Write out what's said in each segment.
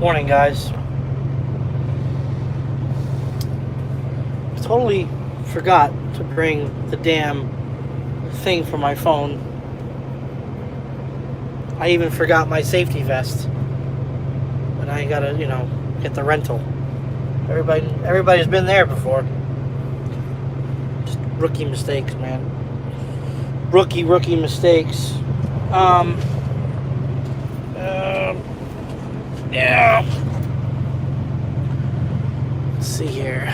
morning, guys. I totally forgot to bring the damn thing for my phone. I even forgot my safety vest. And I gotta, get the rental. Everybody's been there before. Just rookie mistakes, man. Rookie mistakes. Yeah. Let's see here.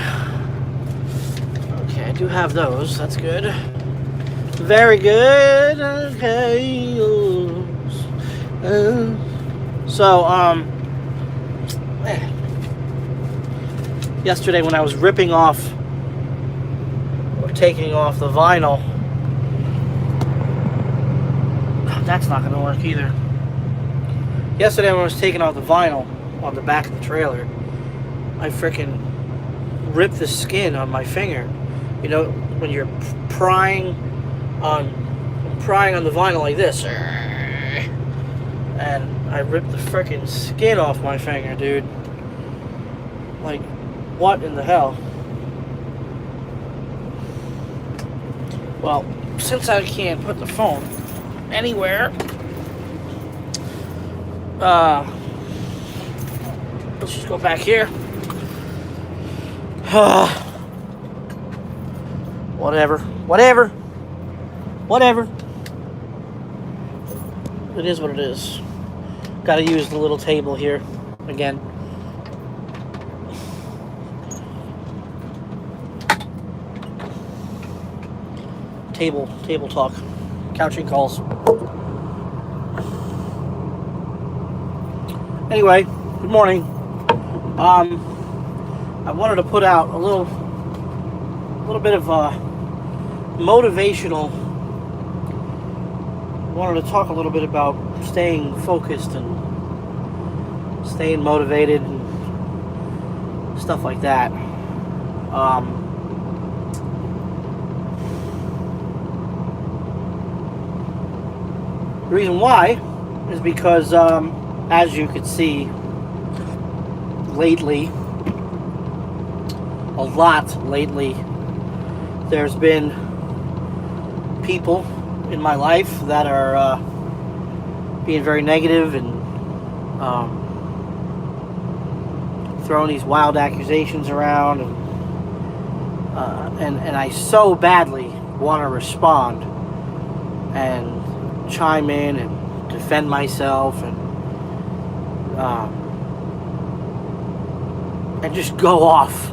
Okay, I do have those. That's good. Very good. Okay. Yesterday when I was ripping off or taking off the vinyl, that's not going to work either. Yesterday when I was taking off the vinyl on the back of the trailer, I freaking ripped the skin on my finger. You know, when you're prying on the vinyl like this, and I ripped the freaking skin off my finger, dude. Like, what in the hell? Well, since I can't put the phone anywhere, let's just go back here. Whatever. It is what it is. Gotta use the little table here again. Table talk. Couching calls. Anyway, good morning. I wanted to put out a little bit of motivational. I wanted to talk a little bit about staying focused and staying motivated and stuff like that. The reason why is because, as you could see lately, a lot lately, there's been people in my life that are being very negative and throwing these wild accusations around, and I so badly want to respond and chime in and defend myself and just go off.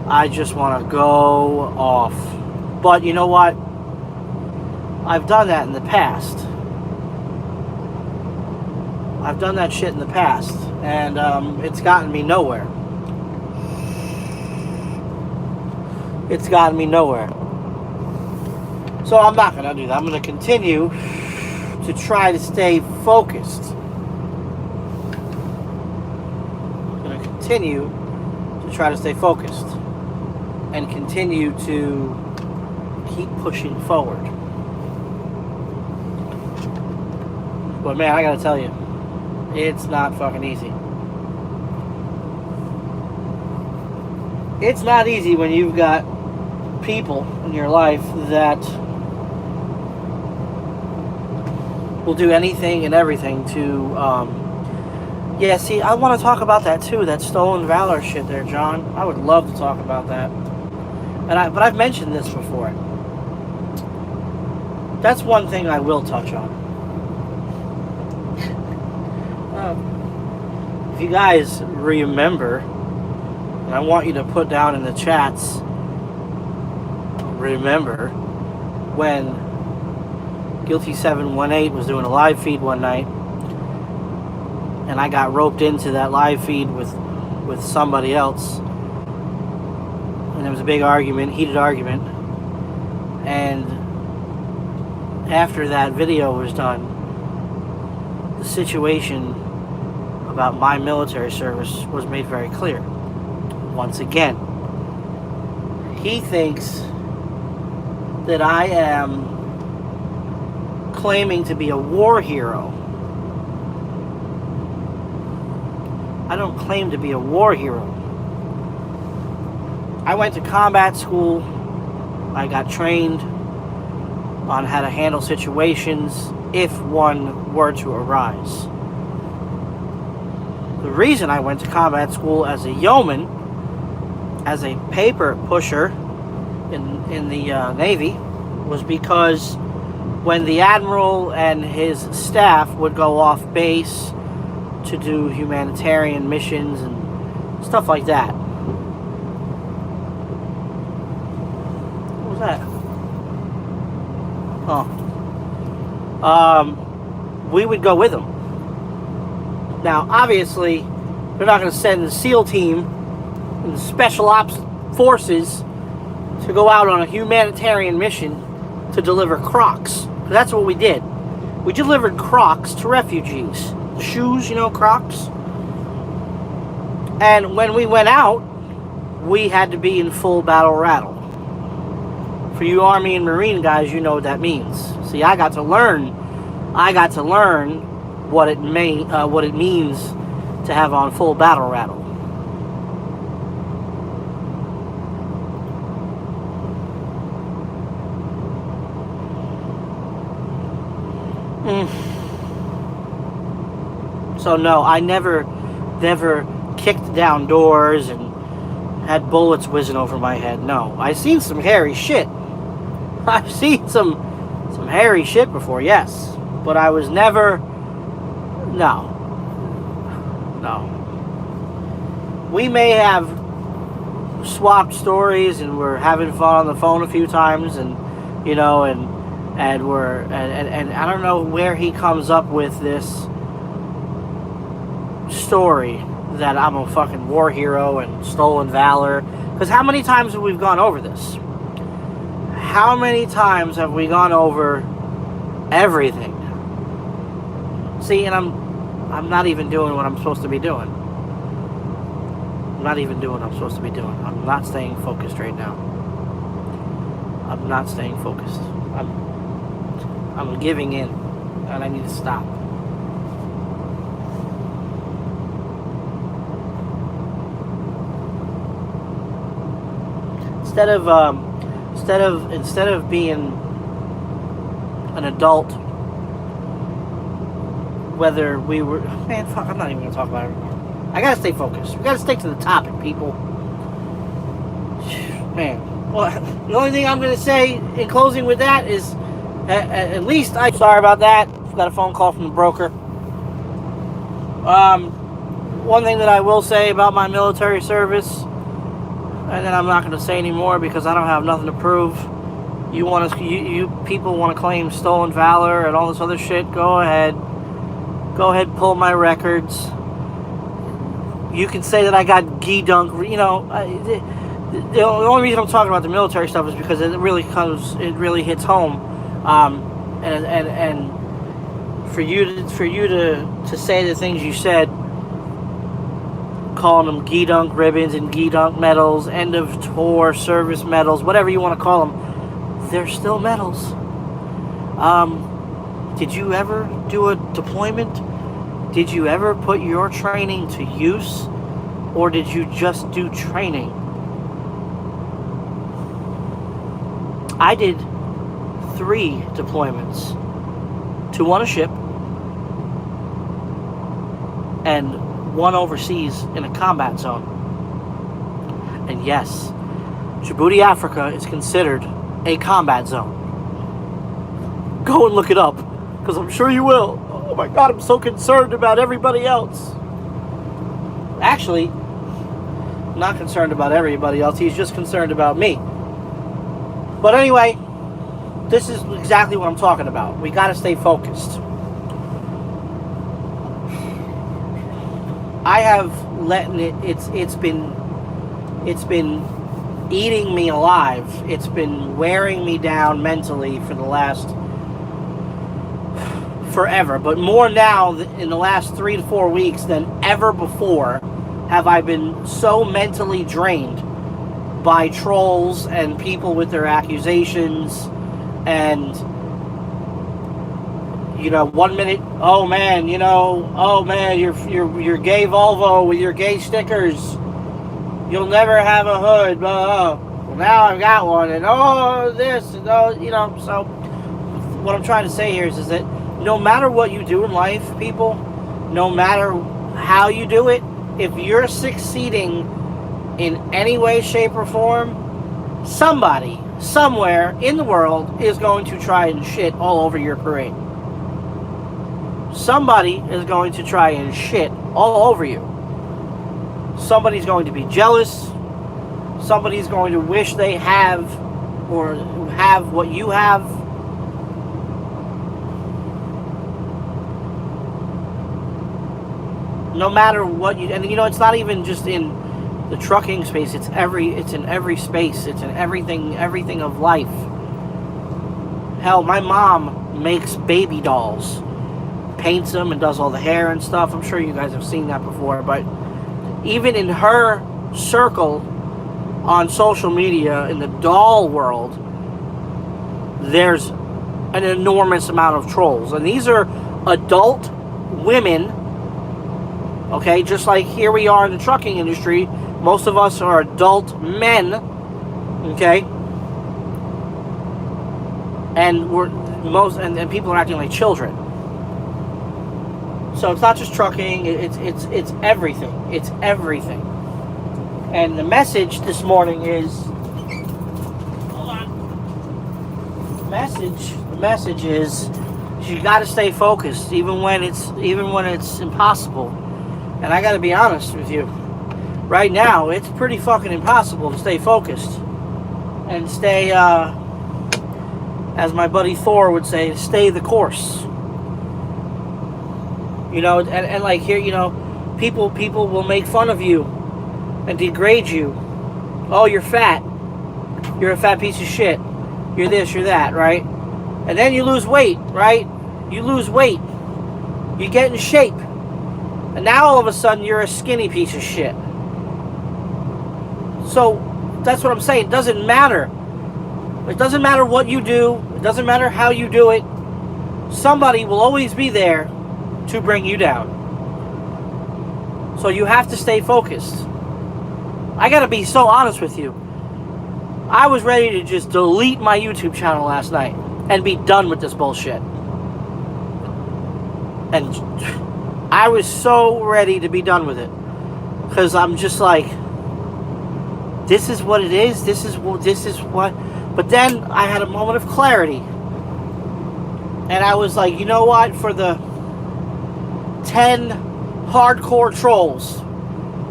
I just want to go off. But you know what? I've done that in the past. I've done that shit in the past, and it's gotten me nowhere. It's gotten me nowhere. So I'm not going to do that. I'm going to continue to try to stay focused. I'm going to continue to try to stay focused and continue to keep pushing forward. But man, I gotta tell you, it's not fucking easy. It's not easy when you've got people in your life that will do anything and everything to, see, I want to talk about that too, that stolen valor shit there, John. I would love to talk about that. But I've mentioned this before. That's one thing I will touch on. If you guys remember, and I want you to put down in the chats, remember when Guilty 718 was doing a live feed one night, and I got roped into that live feed with somebody else, and there was a big argument, heated argument, and after that video was done, the situation about my military service was made very clear. Once again, he thinks that I am claiming to be a war hero I don't claim to be a war hero. I went to combat school. I got trained on how to handle situations if one were to arise. The reason I went to combat school as a yeoman, as a paper pusher in the Navy, was because when the Admiral and his staff would go off base to do humanitarian missions and stuff like that. What was that? Oh. We would go with them. Now, obviously, they're not going to send the SEAL team and the Special Ops Forces to go out on a humanitarian mission to deliver Crocs. That's what we did. We delivered Crocs to refugees. The shoes, Crocs. And when we went out, we had to be in full battle rattle. For you Army and Marine guys, you know what that means. See, I got to learn what it means to have on full battle rattle. So no, I never kicked down doors and had bullets whizzing over my head. No, I've seen some hairy shit. I've seen some hairy shit before, yes, but I was never. No. We may have swapped stories and we're having fun on the phone a few times, and and I don't know where he comes up with this story that I'm a fucking war hero and stolen valor. Because how many times have we gone over this? How many times have we gone over everything? See, and I'm not even doing what I'm supposed to be doing. I'm not even doing what I'm supposed to be doing. I'm not staying focused right now. I'm not staying focused. I'm giving in, and I need to stop. Instead of being an adult, whether we were, fuck, I'm not even gonna talk about it anymore. I gotta stay focused. We gotta stick to the topic, people. Man, well, the only thing I'm gonna say in closing with that is, at least I'm sorry about that. I've got a phone call from the broker. One thing that I will say about my military service, and then I'm not going to say anymore because I don't have nothing to prove. You people want to claim stolen valor and all this other shit. Go ahead, pull my records. You can say that I got gee-dunk. The only reason I'm talking about the military stuff is because it really hits home. And for you to say the things you said, calling them gee-dunk ribbons and gee-dunk medals, end of tour service medals, whatever you want to call them, they're still medals. Did you ever do a deployment? Did you ever put your training to use, or did you just do training? I did 3 deployments, 2 on a ship and 1 overseas in a combat zone. And yes, Djibouti, Africa is considered a combat zone. Go and look it up, because I'm sure you will. Oh my God, I'm so concerned about everybody else. Actually, I'm not concerned about everybody else. He's just concerned about me. But anyway, this is exactly what I'm talking about. We got to stay focused. I have let it. It's been eating me alive. It's been wearing me down mentally for the last forever. But more now in the last 3 to 4 weeks than ever before have I been so mentally drained by trolls and people with their accusations, and You know, 1 minute, oh man, you know, oh man, your gay Volvo with your gay stickers. You'll never have a hood. Well, now I've got one, and oh, this, and oh, you know. So, what I'm trying to say here is that no matter what you do in life, people, no matter how you do it, if you're succeeding in any way, shape, or form, somebody, somewhere in the world is going to try and shit all over your parade. Somebody is going to try and shit all over you. Somebody's going to be jealous. Somebody's going to wish they have or have what you have. No matter what you, and you know, it's not even just in the trucking space. It's in every space. It's in everything of life. Hell, my mom makes baby dolls, paints them, and does all the hair and stuff. I'm sure you guys have seen that before, but even in her circle on social media, in the doll world, there's an enormous amount of trolls. And these are adult women, okay? Just like here we are in the trucking industry, most of us are adult men, okay? And and people are acting like children. So it's not just trucking, it's everything. It's everything. And the message this morning is, hold on. The message is you got to stay focused even when it's impossible. And I got to be honest with you. Right now, it's pretty fucking impossible to stay focused and stay as my buddy Thor would say, stay the course. You know, and like here, you know, people will make fun of you and degrade you. Oh, you're fat. You're a fat piece of shit. You're this, you're that, right? And then you lose weight, right? You lose weight. You get in shape. And now all of a sudden you're a skinny piece of shit. So that's what I'm saying. It doesn't matter. It doesn't matter what you do. It doesn't matter how you do it. Somebody will always be there to bring you down. So you have to stay focused. I gotta be so honest with you. I was ready to just delete my YouTube channel last night and be done with this bullshit. And I was so ready to be done with it. Because I'm just like, this is what it is. This is what. But then I had a moment of clarity. And I was like, you know what? For the 10 hardcore trolls,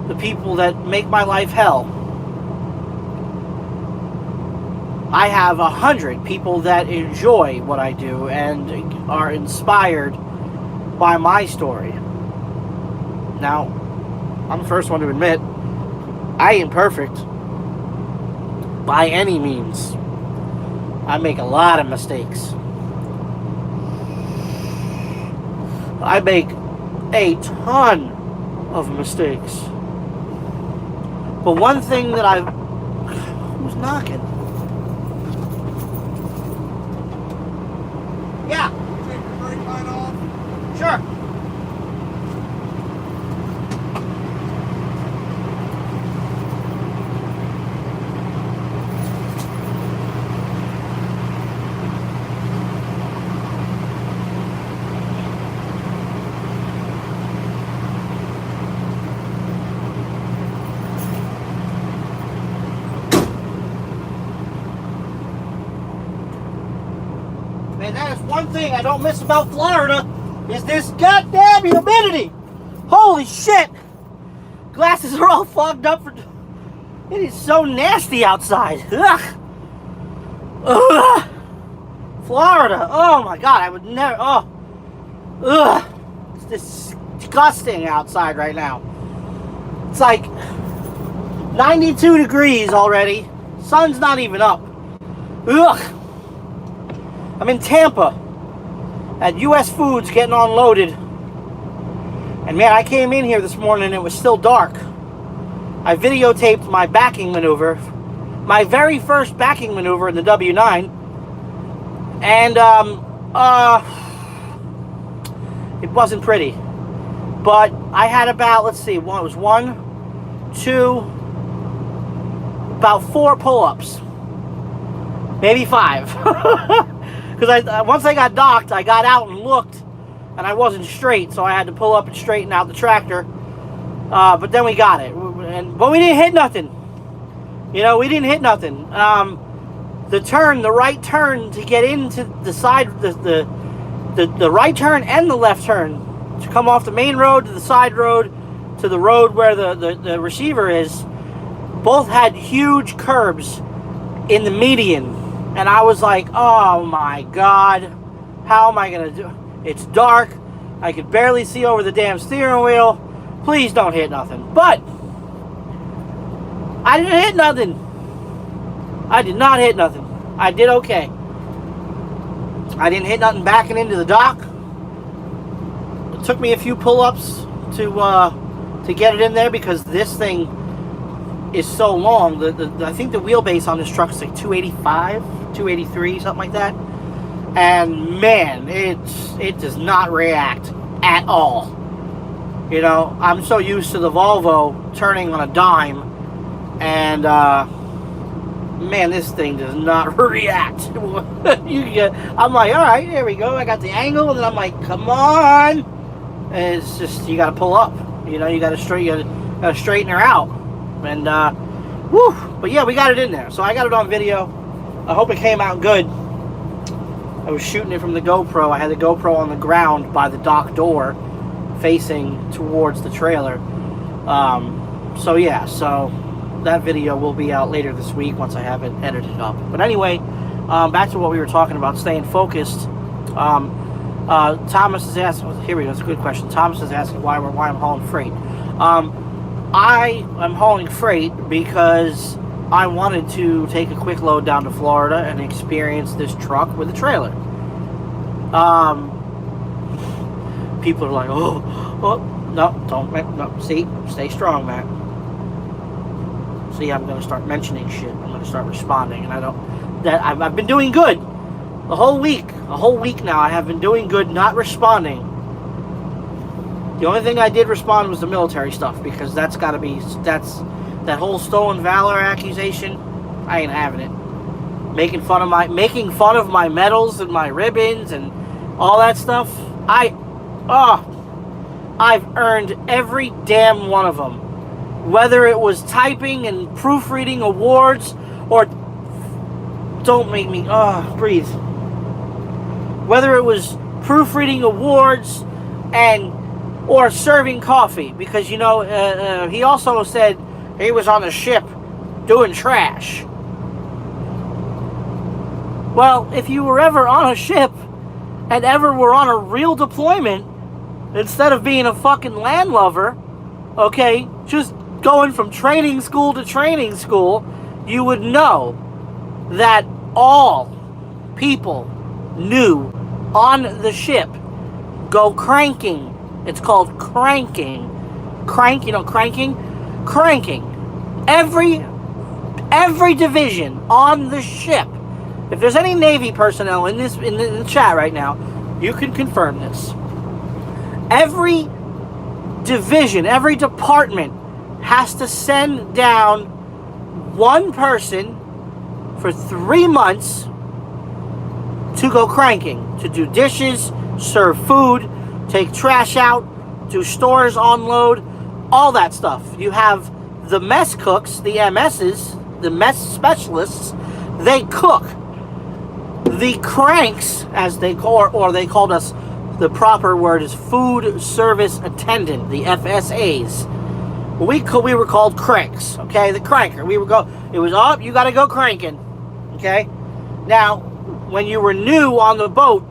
the people that make my life hell, I have 100 people that enjoy what I do and are inspired by my story. Now, I'm the first one to admit, I ain't perfect by any means. I make a lot of mistakes. I make a ton of mistakes. But one thing that who's knocking? Yeah. Take your brake line off. Sure. Man, that is one thing I don't miss about Florida, is this goddamn humidity. Holy shit. Glasses are all fogged up. It is so nasty outside. Ugh. Ugh. Florida. Oh my God, I would never. Oh. Ugh. It's disgusting outside right now. It's like 92 degrees already. Sun's not even up. Ugh. I'm in Tampa at US Foods getting unloaded. And man, I came in here this morning and it was still dark. I videotaped my backing maneuver, my very first backing maneuver in the W9. And It wasn't pretty. But I had about, let's see, it was 1, 2, about 4 pull-ups. Maybe 5. Because once I got docked, I got out and looked, and I wasn't straight, so I had to pull up and straighten out the tractor. But then we got it. But we didn't hit nothing. You know, we didn't hit nothing. The right turn to get into the side, the right turn and the left turn to come off the main road to the side road to the road where the receiver is, both had huge curbs in the median. And I was like, oh my God, how am I going to do it? It's dark. I could barely see over the damn steering wheel. Please don't hit nothing. But I didn't hit nothing. I did not hit nothing. I did okay. I didn't hit nothing backing into the dock. It took me a few pull-ups to get it in there because this thing is so long. I think the wheelbase on this truck is like 285, 283, something like that. And man, it does not react at all. You know, I'm so used to the Volvo turning on a dime, and man, this thing does not react. I'm like, all right, there we go. I got the angle, and then I'm like, come on. And it's just, you got to pull up. You know, you got to straighten her out. And whew. But yeah, we got it in there. So I got it on video. I hope it came out good. I was shooting it from the GoPro. I had the GoPro on the ground by the dock door, facing towards the trailer. So yeah, so that video will be out later this week once I have it edited up. But anyway, back to what we were talking about, staying focused. Thomas is asking, here we go, it's a good question. Thomas is asking why I'm hauling freight. I am hauling freight because I wanted to take a quick load down to Florida and experience this truck with a trailer. People are like, oh, no, see, stay strong, Matt. See, I'm going to start mentioning shit. I'm going to start responding, and I've been doing good a whole week now. I have been doing good, not responding. The only thing I did respond was the military stuff, because that whole stolen valor accusation. I ain't having it. Making fun of my medals and my ribbons and all that stuff. I've earned every damn one of them. Whether it was typing and proofreading awards, or don't make me breathe. Whether it was proofreading awards or serving coffee, because you know he also said he was on the ship doing trash. Well, if you were ever on a ship and ever were on a real deployment, instead of being a fucking landlubber, okay, just going from training school to training school, you would know that all people new on the ship go cranking. It's called cranking. Cranking. Every division on the ship. If there's any Navy personnel in the chat right now, you can confirm this. Every division, every department has to send down one person for 3 months to go cranking, to do dishes, serve food, take trash out, do stores, unload, all that stuff. You have the mess cooks, the MSs, the mess specialists, they cook. The cranks, as they call, or they called us, the proper word is food service attendant, the FSAs. We were called cranks, okay? The cranker. You got to go cranking, okay? Now, when you were new on the boat,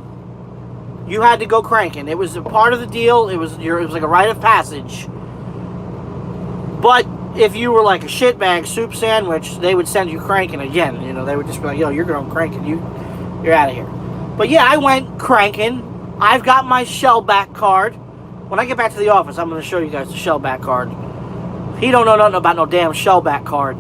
you had to go cranking. It was a part of the deal. It was like a rite of passage. But if you were like a shitbag soup sandwich, they would send you cranking again. You know, they would just be like, yo, you're going cranking. You're out of here. But yeah, I went cranking. I've got my shellback card. When I get back to the office, I'm going to show you guys the shellback card. He don't know nothing about no damn shellback card.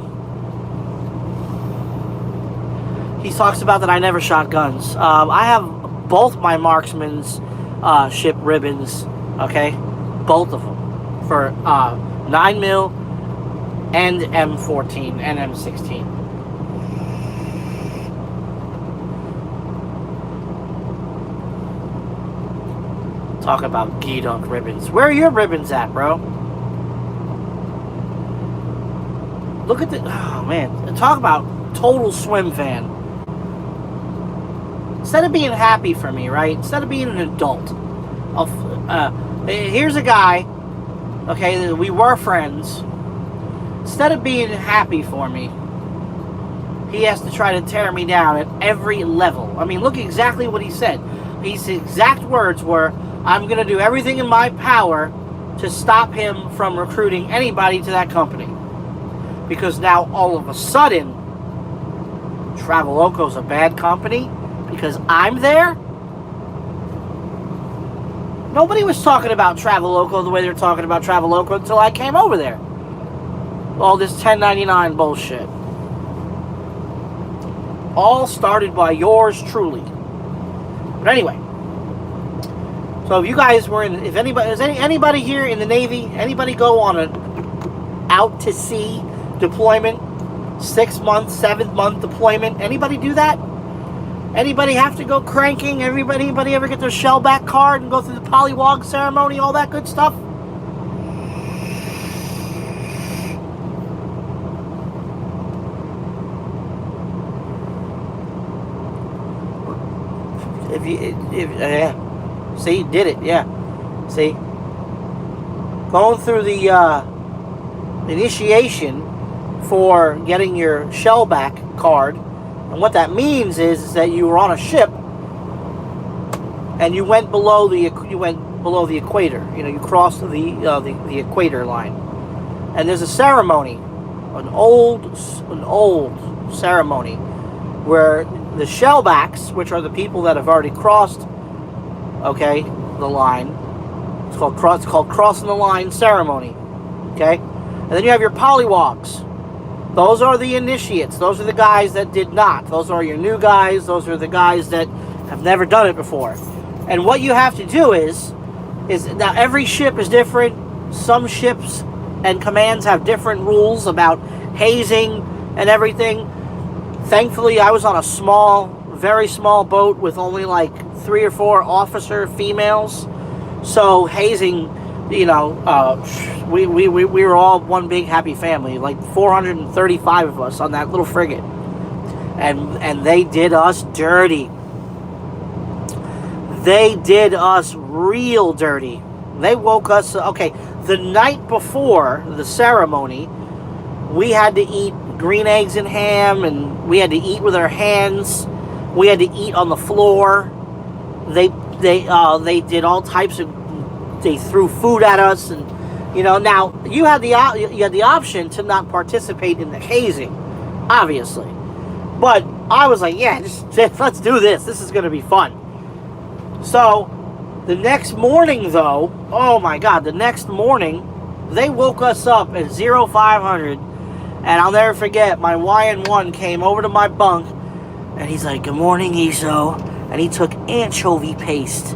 He talks about that I never shot guns. I have both my marksman's ship ribbons, okay? Both of them for 9 mil and M14 and M16. Talk about G-Dunk ribbons. Where are your ribbons at, bro? Look at the... Oh, man. Talk about total swim fan. Instead of being happy for me, right? Instead of being an adult. Here's a guy, okay, we were friends. Instead of being happy for me, he has to try to tear me down at every level. I mean, look exactly what he said. His exact words were, I'm going to do everything in my power to stop him from recruiting anybody to that company. Because now, all of a sudden, Traveloko's a bad company because I'm there? Nobody was talking about Traveloko the way they're talking about Traveloko until I came over there. All this 1099 bullshit. All started by yours truly. But anyway. So if you guys were in, if anybody, is anybody here in the Navy, anybody go on an out to sea deployment, 6-month, 7-month deployment? Anybody do that? Anybody have to go cranking? Anybody ever get their shellback card and go through the polywog ceremony, all that good stuff? See, did it, yeah. See, going through the initiation for getting your shellback card, and what that means is that you were on a ship and you went below the equator. You know, you crossed the equator line, and there's a ceremony, an old ceremony where the shellbacks, which are the people that have already crossed, okay, the line. It's called crossing the line ceremony. Okay, and then you have your polywogs. Those are the initiates. Those are the guys that did not. Those are your new guys. Those are the guys that have never done it before. And what you have to do is now every ship is different. Some ships and commands have different rules about hazing and everything. Thankfully, I was on a very small boat with only like 3 or 4 officer females. So hazing, you know, we were all one big happy family, like 435 of us on that little frigate, and they did us dirty. They did us real dirty. They woke us. Okay, the night before the ceremony, we had to eat green eggs and ham, and we had to eat with our hands. We had to eat on the floor. They did all types of. They threw food at us, and you know. Now you had the option to not participate in the hazing, obviously, but I was like, yeah, just let's do this. This is going to be fun. So the next morning, though, oh my God, the next morning they woke us up at 0500. And I'll never forget, my YN1 came over to my bunk, and he's like, good morning, ESO. And he took anchovy paste.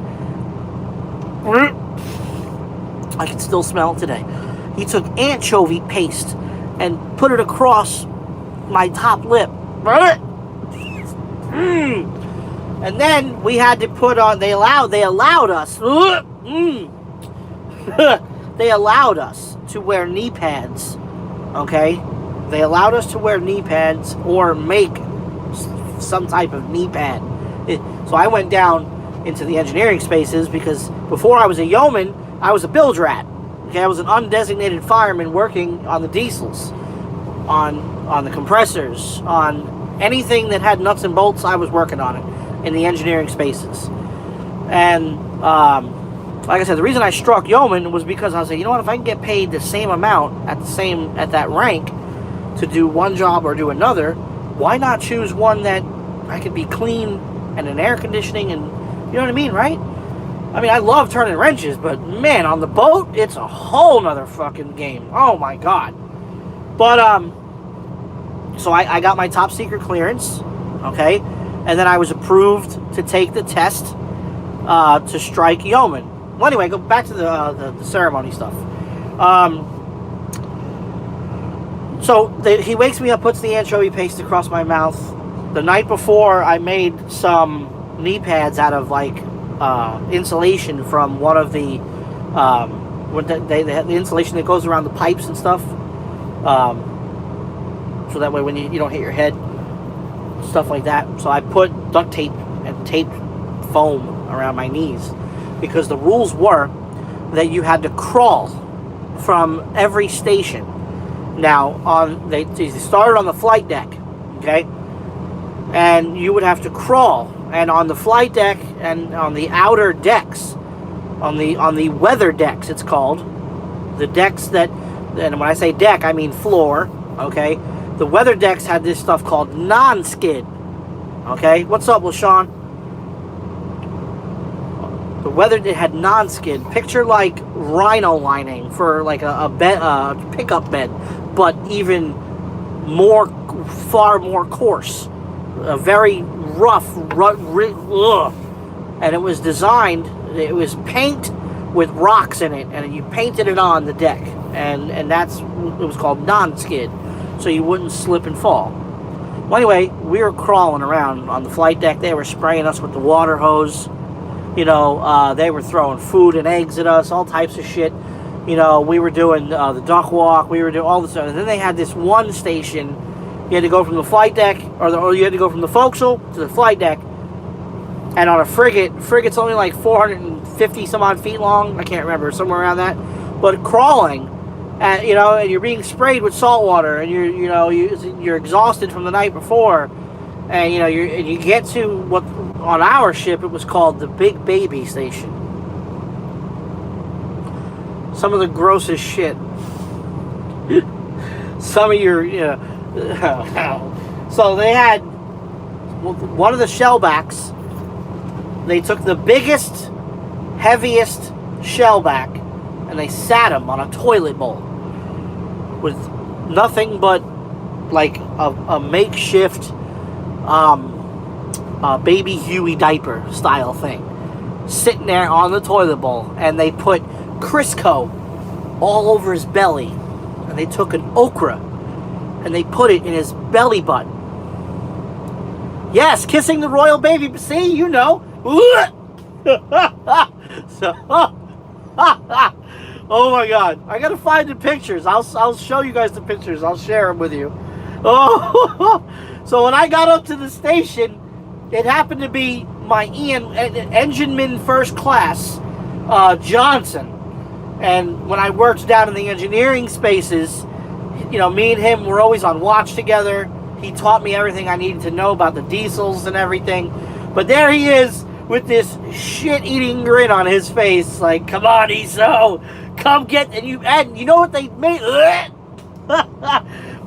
I can still smell it today. He took anchovy paste and put it across my top lip. And then we had to put on, they allowed us, they allowed us to wear knee pads, okay? They allowed us to wear knee pads or make some type of knee pad. So I went down into the engineering spaces because before I was a yeoman, I was a bilge rat. Okay, I was an undesignated fireman working on the diesels, on the compressors, on anything that had nuts and bolts. I was working on it in the engineering spaces. And like I said, the reason I struck yeoman was because I was like, you know what? If I can get paid the same amount at that rank to do one job or do another, why not choose one that I could be clean and in air conditioning, and you know what I mean, right? I mean, I love turning wrenches, but man, on the boat, it's a whole nother fucking game. Oh my God. But so I got my top secret clearance, okay, and then I was approved to take the test to strike yeomen. Well, anyway, go back to the ceremony stuff. He wakes me up, puts the anchovy paste across my mouth. The night before, I made some knee pads out of like insulation from one of the they have the insulation that goes around the pipes and stuff, so that way when you don't hit your head, stuff like that. So I put duct tape and taped foam around my knees, because the rules were that you had to crawl from every station. Now they started on the flight deck, okay, and you would have to crawl, and on the flight deck and on the outer decks, on the weather decks, it's called, the decks that, and when I say deck, I mean floor, okay, the weather decks had this stuff called non-skid, okay. What's up, LaShawn? The weather, it had non-skid. Picture like rhino lining for like a pickup bed, but even far more coarse, a very rough, and it was designed. It was paint with rocks in it, and you painted it on the deck, and it was called non-skid, so you wouldn't slip and fall. Well, anyway, we were crawling around on the flight deck. They were spraying us with the water hose. You know, they were throwing food and eggs at us, all types of shit. You know, we were doing the duck walk. We were doing all this stuff. And then they had this one station. You had to go from the flight deck, or you had to go from the forecastle to the flight deck. And on a frigate's only like 450 some odd feet long. I can't remember, somewhere around that. But crawling, and you're being sprayed with salt water, and you're exhausted from the night before, and you get to what on our ship it was called the Big Baby Station. Some of the grossest shit. Some of your, so they had one of the shellbacks. They took the biggest, heaviest shellback, and they sat him on a toilet bowl with nothing but like a makeshift baby Huey diaper style thing, sitting there on the toilet bowl, and they put Crisco all over his belly, and they took an okra and they put it in his belly button. Yes, kissing the royal baby. See, you know. So, oh my God, I gotta find the pictures. I'll show you guys the pictures. I'll share them with you. Oh, so when I got up to the station, it happened to be my engineman first class, Johnson. And when I worked down in the engineering spaces, me and him were always on watch together. He taught me everything I needed to know about the diesels and everything. But there he is with this shit-eating grin on his face, like, come on, Iso, come get, and you know what they made?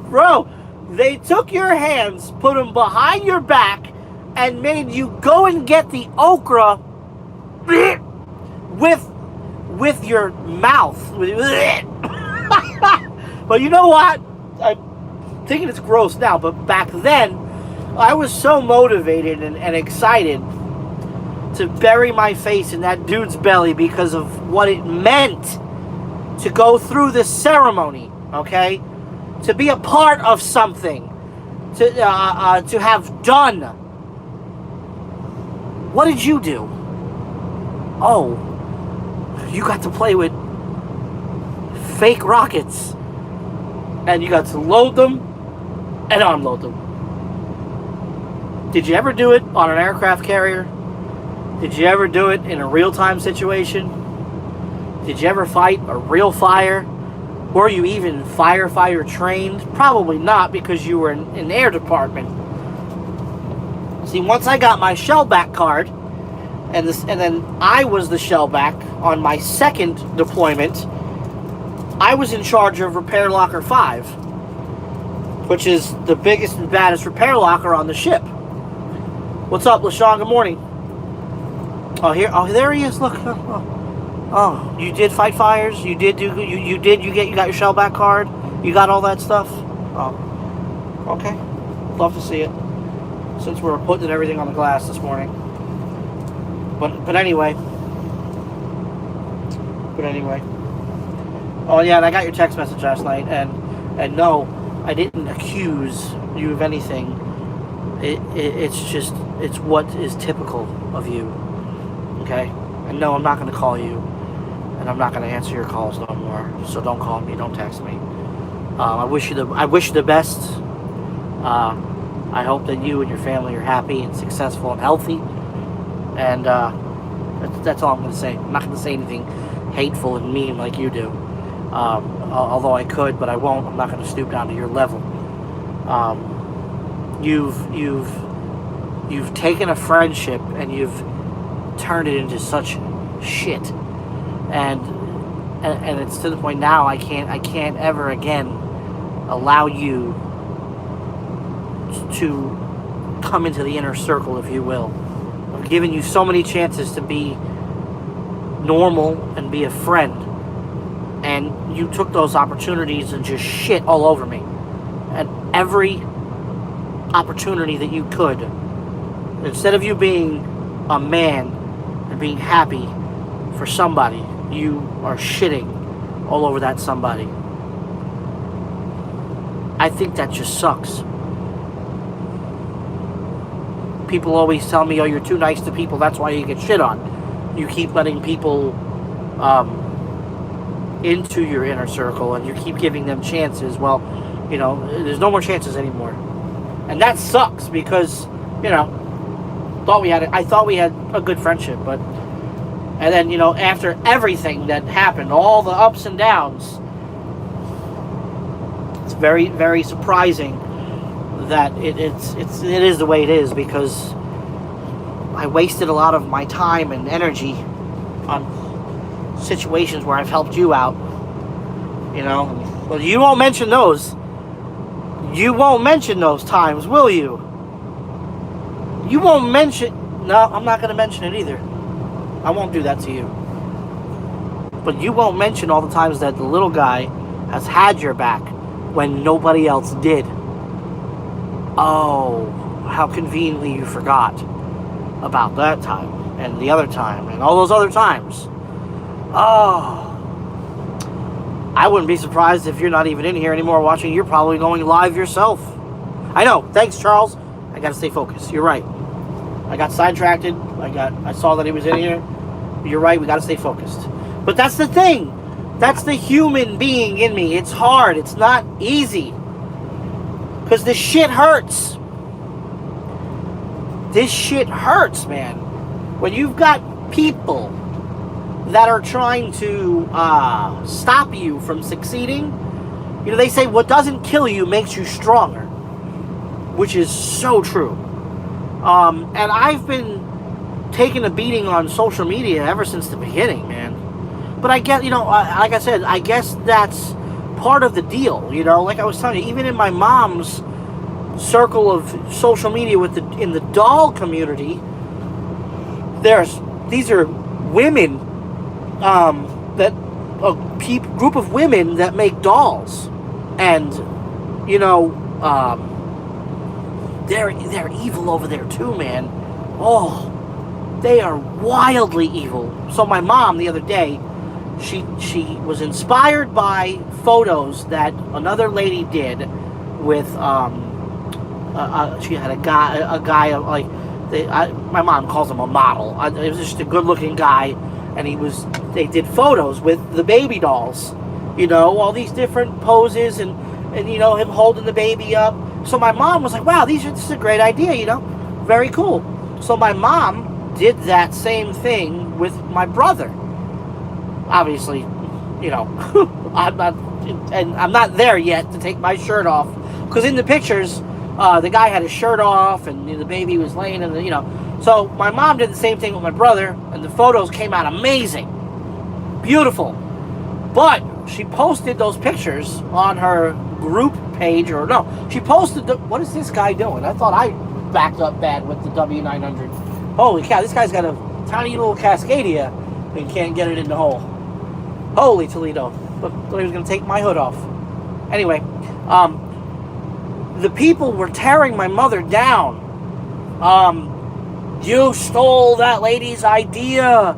Bro, they took your hands, put them behind your back, and made you go and get the okra with your mouth. But you know what? I'm thinking it's gross now, but back then, I was so motivated and excited to bury my face in that dude's belly because of what it meant to go through this ceremony, okay? To be a part of something, to have done. What did you do? Oh, you got to play with fake rockets, and you got to load them and unload them. Did you ever do it on an aircraft carrier? Did you ever do it in a real-time situation? Did you ever fight a real fire? Were you even firefighter trained? Probably not, because you were in the air department. See, once I got my shellback card, and then I was the shellback on my second deployment, I was in charge of Repair Locker 5, which is the biggest and baddest repair locker on the ship. What's up, LaShawn? Good morning. Oh, there he is. Look. Oh, you did fight fires. You did do. You got your shellback card. You got all that stuff. Oh, okay. Love to see it. Since we're putting everything on the glass this morning. But anyway. Oh yeah, and I got your text message last night, and no, I didn't accuse you of anything. It's what is typical of you. Okay? And no, I'm not going to call you, and I'm not going to answer your calls no more. So don't call me, don't text me. I wish you the best. I hope that you and your family are happy and successful and healthy. And that's all I'm going to say. I'm not going to say anything hateful and mean like you do. Although I could, but I won't. I'm not going to stoop down to your level. You've taken a friendship and you've turned it into such shit, and it's to the point now I can't ever again allow you to come into the inner circle, if you will. I've given you so many chances to be normal and be a friend, and you took those opportunities and just shit all over me at every opportunity that you could. Instead of you being a man and being happy for somebody, you are shitting all over that somebody. I think that just sucks. People always tell me, oh, you're too nice to people, that's why you get shit on. You keep letting people into your inner circle, and you keep giving them chances. Well, there's no more chances anymore. And that sucks because, I thought we had a good friendship, but, and then, after everything that happened, all the ups and downs, it's very, very surprising that it is the way it is, because I wasted a lot of my time and energy on situations where I've helped you out. Well, you won't mention those. You won't mention those times, will you? You won't mention... No, I'm not going to mention it either. I won't do that to you. But you won't mention all the times that the little guy has had your back when nobody else did. Oh, how conveniently you forgot about that time and the other time and all those other times. Oh, I wouldn't be surprised if you're not even in here anymore watching. You're probably going live yourself. I know. Thanks, Charles. I got to stay focused. You're right. I got sidetracked. I saw that he was in here. You're right. We got to stay focused. But that's the thing. That's the human being in me. It's hard. It's not easy. Because this shit hurts. This shit hurts, man. When you've got people that are trying to stop you from succeeding, they say what doesn't kill you makes you stronger, which is so true. And I've been taking a beating on social media ever since the beginning, man. But I guess, like I said, I guess that's part of the deal, like I was telling you, even in my mom's circle of social media in the doll community, these are women, group of women that make dolls, and they're evil over there too, man. Oh, they are wildly evil. So my mom the other day, she was inspired by photos that another lady did with she had a guy like my mom calls him a model. It was just a good-looking guy, and they did photos with the baby dolls, all these different poses, and him holding the baby up. So my mom was like, wow, this is a great idea, very cool. So my mom did that same thing with my brother. Obviously, I'm not there yet to take my shirt off, because in the pictures, the guy had his shirt off and the baby was laying in the, So my mom did the same thing with my brother, and the photos came out amazing, beautiful. But she posted those pictures on her group page, she posted what is this guy doing? I thought I backed up bad with the W900. Holy cow, this guy's got a tiny little Cascadia and can't get it in the hole. Holy Toledo. Thought he was going to take my hood off. Anyway, the people were tearing my mother down. you stole that lady's idea.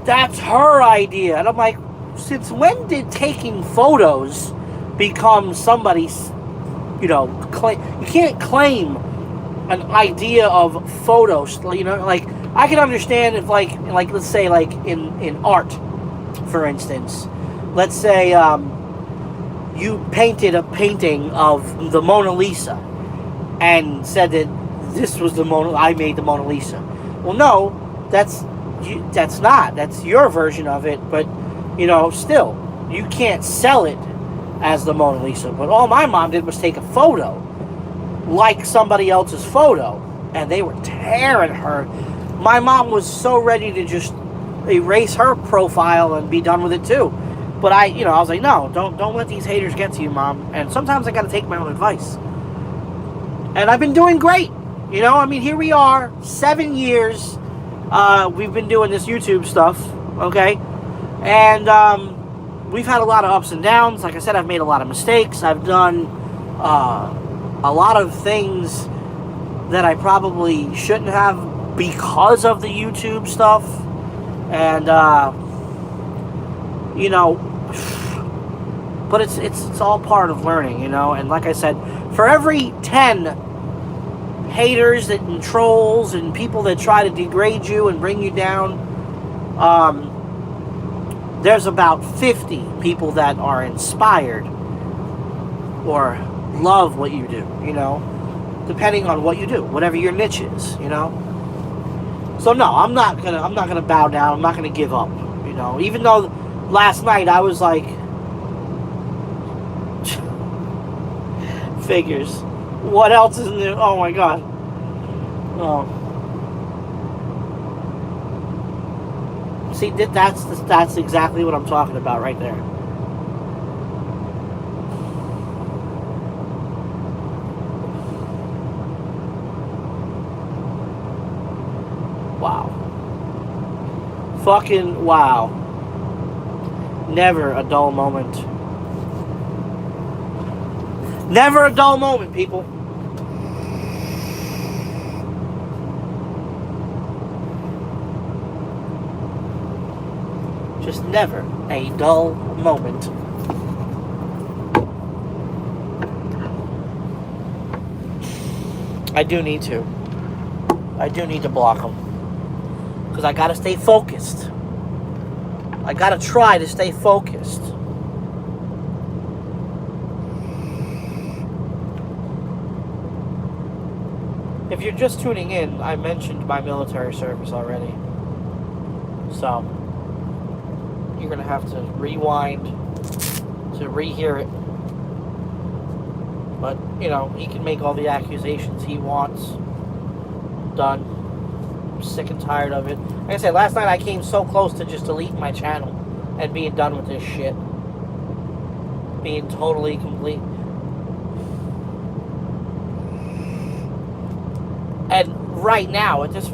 That's her idea. And I'm like, since when did taking photos become somebody's, claim? You can't claim an idea of photos, like, I can understand if, like let's say, like, in art, for instance, let's say, you painted a painting of the Mona Lisa and said that this was I made the Mona Lisa. Well, no, that's your version of it, but, still, you can't sell it as the Mona Lisa. But all my mom did was take a photo, like somebody else's photo, and they were tearing her. My mom was so ready to just erase her profile and be done with it too. But I was like, no, don't let these haters get to you, Mom. And sometimes I got to take my own advice. And I've been doing great. Here we are, 7 years. We've been doing this YouTube stuff, okay? And we've had a lot of ups and downs. Like I said, I've made a lot of mistakes. I've done a lot of things that I probably shouldn't have because of the YouTube stuff. And, but it's all part of learning, and like I said, for every 10 haters and trolls and people that try to degrade you and bring you down, there's about 50 people that are inspired or love what you do, depending on what you do, whatever your niche is, So no, I'm not gonna bow down. I'm not gonna give up, even though last night I was like, figures. What else is new? Oh my God. Oh. See, that's exactly what I'm talking about right there. Wow. Fucking wow. Never a dull moment. Never a dull moment, people. Just never a dull moment. I do need to block them. Because I gotta stay focused. I gotta try to stay focused. If you're just tuning in, I mentioned my military service already. So, you're going to have to rewind to rehear it. But, he can make all the accusations he wants. Done. I'm sick and tired of it. Like I said, last night I came so close to just deleting my channel and being done with this shit. Being totally complete. And right now, at this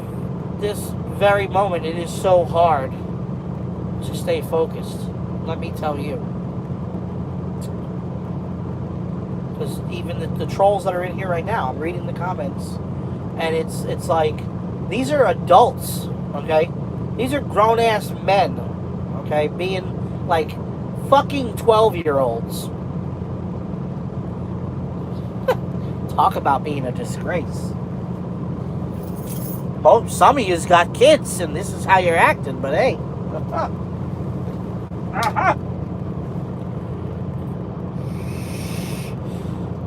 very moment, it is so hard to stay focused. Let me tell you. Because even the trolls that are in here right now, I'm reading the comments, and it's like, these are adults, okay? These are grown-ass men, okay? Being like fucking 12-year-olds. Talk about being a disgrace. Oh, some of you's got kids, and this is how you're acting, but hey.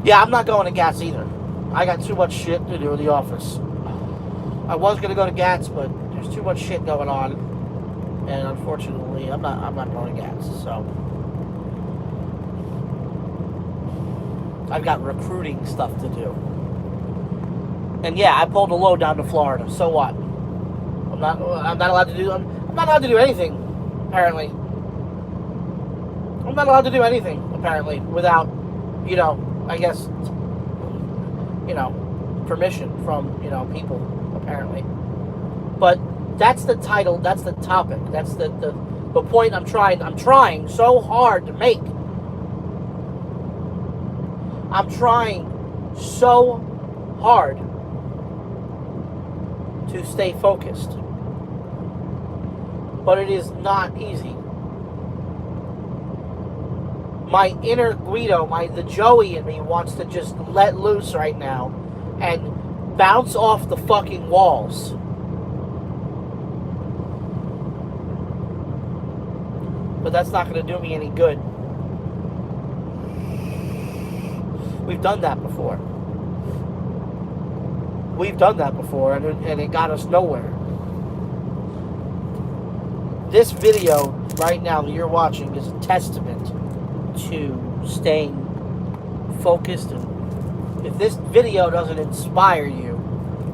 Yeah, I'm not going to GATS either. I got too much shit to do in the office. I was going to go to GATS, but there's too much shit going on. And unfortunately, I'm not going to GATS, so. I've got recruiting stuff to do. And yeah, I pulled a load down to Florida. So what? I'm not allowed to do. I'm not allowed to do anything. Apparently, I'm not allowed to do anything. Apparently, without, I guess, permission from people. Apparently, but that's the title. That's the topic. That's the point I'm trying. I'm trying so hard to make. I'm trying so hard to to stay focused. But it is not easy. My inner Guido, the Joey in me wants to just let loose right now and bounce off the fucking walls. But that's not going to do me any good. We've done that before. And it got us nowhere. This video right now that you're watching is a testament to staying focused. And if this video doesn't inspire you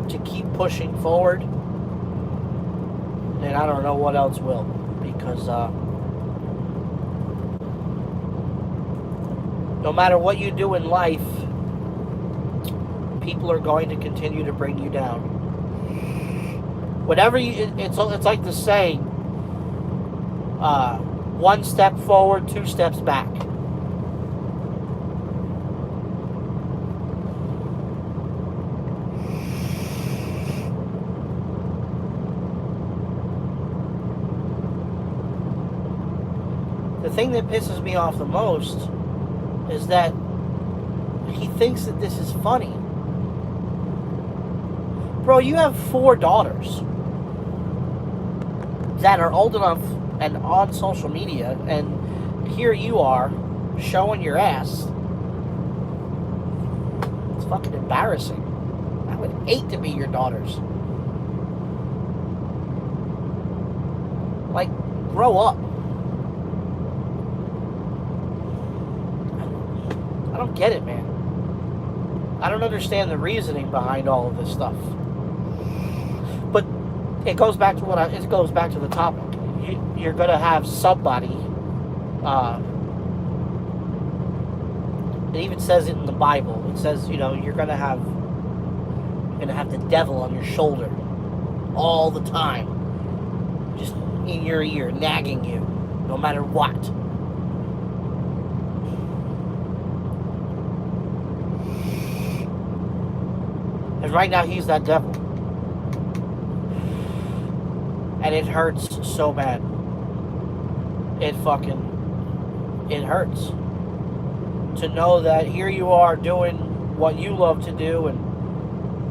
to keep pushing forward, then I don't know what else will. Because no matter what you do in life, people are going to continue to bring you down. Whatever you, it's like the saying, one step forward, 2 steps back. The thing that pisses me off the most is that he thinks that this is funny. Bro, you have 4 daughters that are old enough and on social media, and here you are showing your ass. It's fucking embarrassing. I would hate to be your daughters. Like, grow up. I don't get it, man. I don't understand the reasoning behind all of this stuff. But it goes back to it goes back to the topic. You're gonna have somebody. It even says it in the Bible. It says, you're gonna have the devil on your shoulder all the time, just in your ear, nagging you, no matter what. And right now, he's that devil. And it hurts so bad. It hurts. To know that here you are doing what you love to do, and,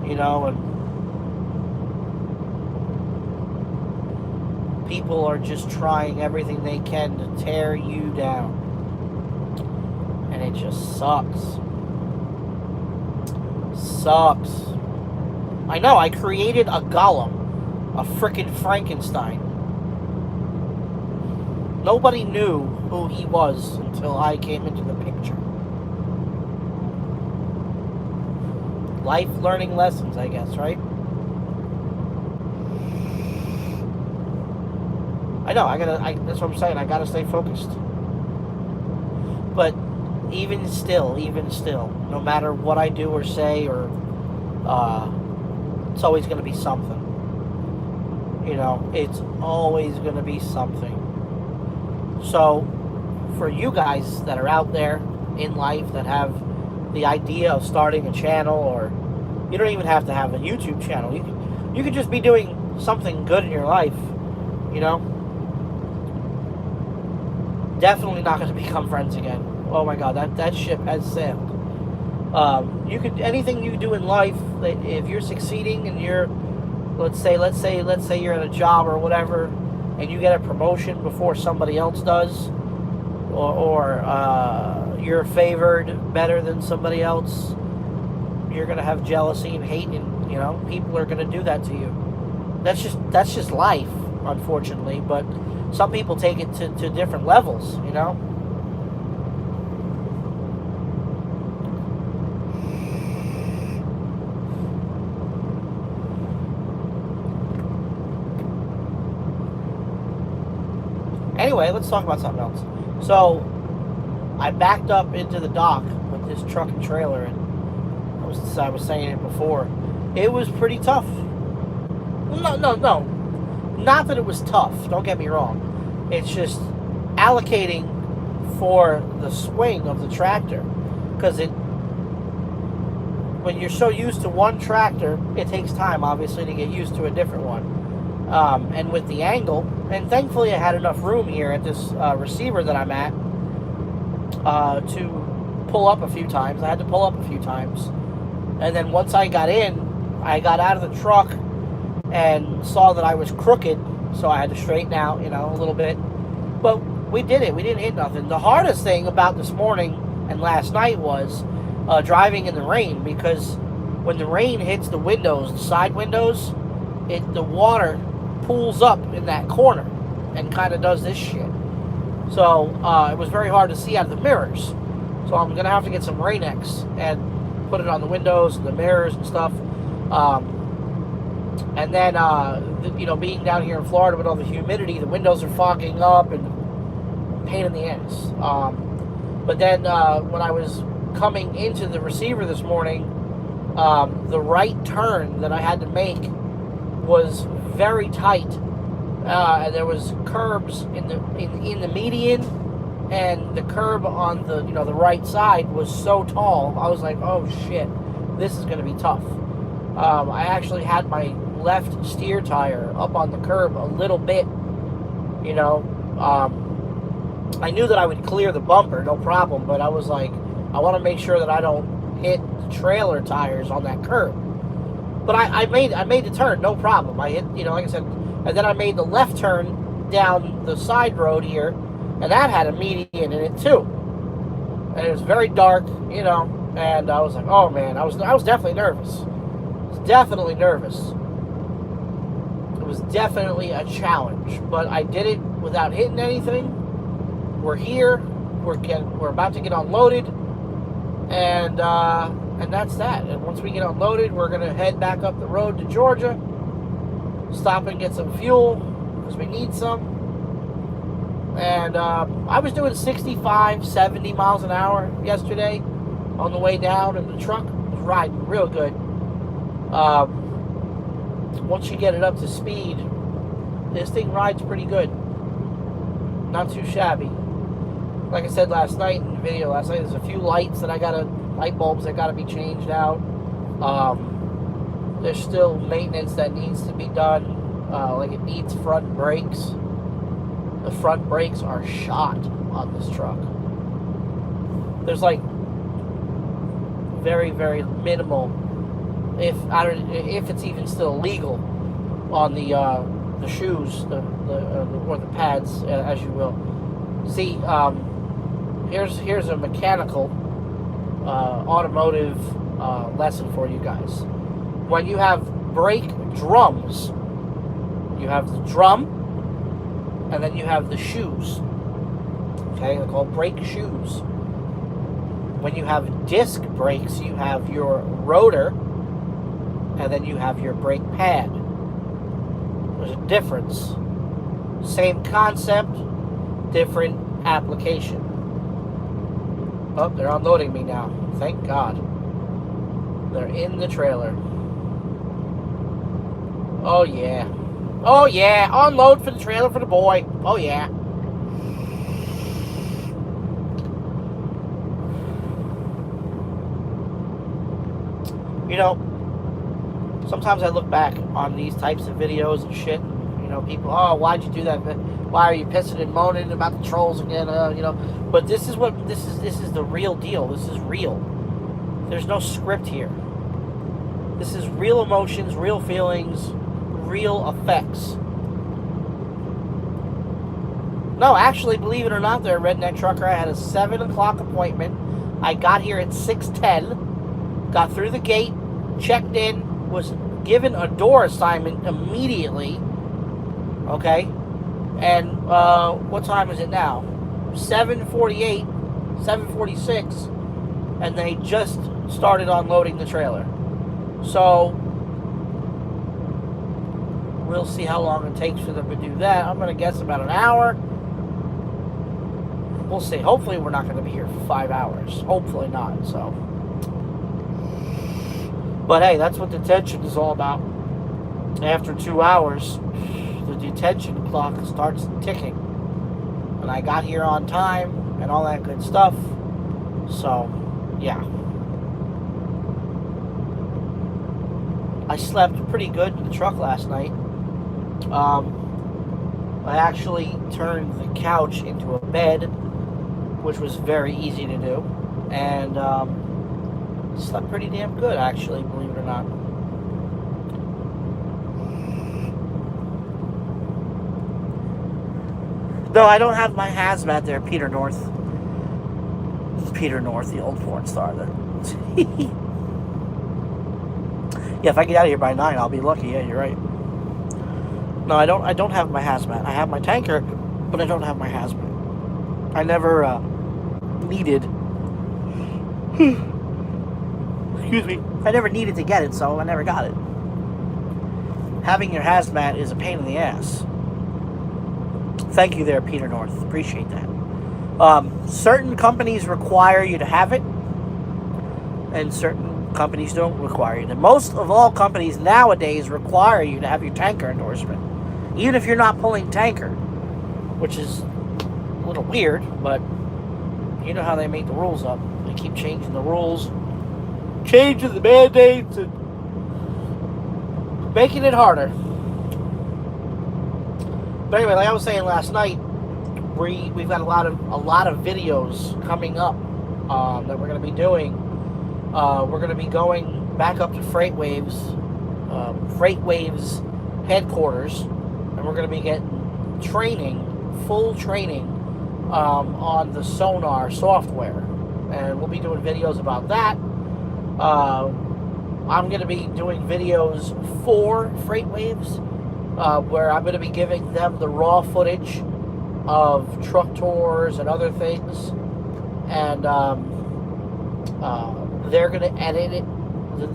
and people are just trying everything they can to tear you down. And it just sucks. Sucks. I know, I created a golem, a frickin' Frankenstein. Nobody knew who he was until I came into the picture. Life learning lessons, I guess, right? I know, that's what I'm saying, I gotta stay focused. But even still, no matter what I do or say, or, it's always going to be something. It's always going to be something. So, for you guys that are out there in life that have the idea of starting a channel, or you don't even have to have a YouTube channel. You could just be doing something good in your life, Definitely not going to become friends again. Oh my God, that ship has sailed. Anything you do in life, if you're succeeding and you're, let's say you're at a job or whatever, and you get a promotion before somebody else does, or you're favored better than somebody else, you're gonna have jealousy and hate, and people are gonna do that to you. That's just life, unfortunately. But some people take it to different levels, Anyway, let's talk about something else. So, I backed up into the dock with this truck and trailer, and I was saying it before. It was pretty tough. No. Not that it was tough. Don't get me wrong. It's just allocating for the swing of the tractor, because when you're so used to one tractor, it takes time, obviously, to get used to a different one. And with the angle, and thankfully I had enough room here at this receiver that I'm at to pull up a few times. I had to pull up a few times. And then once I got in, I got out of the truck and saw that I was crooked, so I had to straighten out, a little bit. But we did it. We didn't hit nothing. The hardest thing about this morning and last night was driving in the rain, because when the rain hits the windows, the side windows, the water pools up in that corner and kind of does this shit. So it was very hard to see out of the mirrors. So I'm going to have to get some Rain-X and put it on the windows and the mirrors and stuff. And then, being down here in Florida with all the humidity, the windows are fogging up and pain in the ass. But then when I was coming into the receiver this morning, the right turn that I had to make was very tight. And there was curbs in the median, and the curb on the the right side was so tall. I was like, oh shit, this is going to be tough. I actually had my left steer tire up on the curb a little bit. I knew that I would clear the bumper, no problem, but I was like, I want to make sure that I don't hit the trailer tires on that curb. But I made the turn, no problem. I hit, like I said, and then I made the left turn down the side road here, and that had a median in it too. And it was very dark, and I was like, oh man, I was definitely nervous. I was definitely nervous. It was definitely a challenge, but I did it without hitting anything. We're here. We're about to get unloaded, and that's that. And once we get unloaded, we're gonna head back up the road to Georgia, stop and get some fuel because we need some. And I was doing 65, 70 miles an hour yesterday on the way down, and the truck was riding real good. Once you get it up to speed, this thing rides pretty good. Not too shabby. Like I said last night in the video, there's a few light bulbs that gotta be changed out. There's still maintenance that needs to be done. Like it needs front brakes. The front brakes are shot on this truck. There's like very, very minimal, if it's even still legal, on the shoes, or the pads, as you will. See, here's a mechanical, automotive lesson for you guys. When you have brake drums, you have the drum, and then you have the shoes. Okay, they're called brake shoes. When you have disc brakes, you have your rotor, and then you have your brake pad. There's a difference. Same concept, different application. Oh, they're unloading me now. Thank God. They're in the trailer. Oh, yeah. Oh, yeah. Unload for the trailer for the boy. Oh, yeah. Sometimes I look back on these types of videos and shit. People, oh, why'd you do that? Why are you pissing and moaning about the trolls again? But this is the real deal. This is real. There's no script here. This is real emotions, real feelings, real effects. No, actually, believe it or not, there, Redneck Trucker, I had a 7 o'clock appointment. I got here at 6:10, got through the gate, checked in, was given a door assignment immediately. Okay, and what time is it now? 7:48, 7:46, and they just started unloading the trailer. So we'll see how long it takes for them to do that. I'm going to guess about an hour. We'll see. Hopefully we're not going to be here for 5 hours. Hopefully not. So, but hey, that's what detention is all about. After 2 hours, the detention clock starts ticking. And I got here on time and all that good stuff. So, yeah. I slept pretty good in the truck last night. I actually turned the couch into a bed, which was very easy to do, and slept pretty damn good, actually, believe it or not. Though I don't have my hazmat there, Peter North. Peter North, the old porn star. Yeah, if I get out of here by 9, I'll be lucky. Yeah, you're right. No, I don't have my hazmat. I have my tanker, but I don't have my hazmat. I never needed. Excuse me. I never needed to get it, so I never got it. Having your hazmat is a pain in the ass. Thank you there, Peter North. Appreciate that. Certain companies require you to have it, and certain companies don't require you. And most of all companies nowadays require you to have your tanker endorsement, even if you're not pulling tanker, which is a little weird, but you know how they make the rules up. They keep changing the rules, changing the mandates, and making it harder. But anyway, like I was saying last night, we've got a lot of videos coming up that we're going to be doing. We're going to be going back up to Freight Waves headquarters, and we're going to be getting full training on the sonar software, and we'll be doing videos about that. I'm going to be doing videos for Freight Waves, where I'm going to be giving them the raw footage of truck tours and other things, and they're going to edit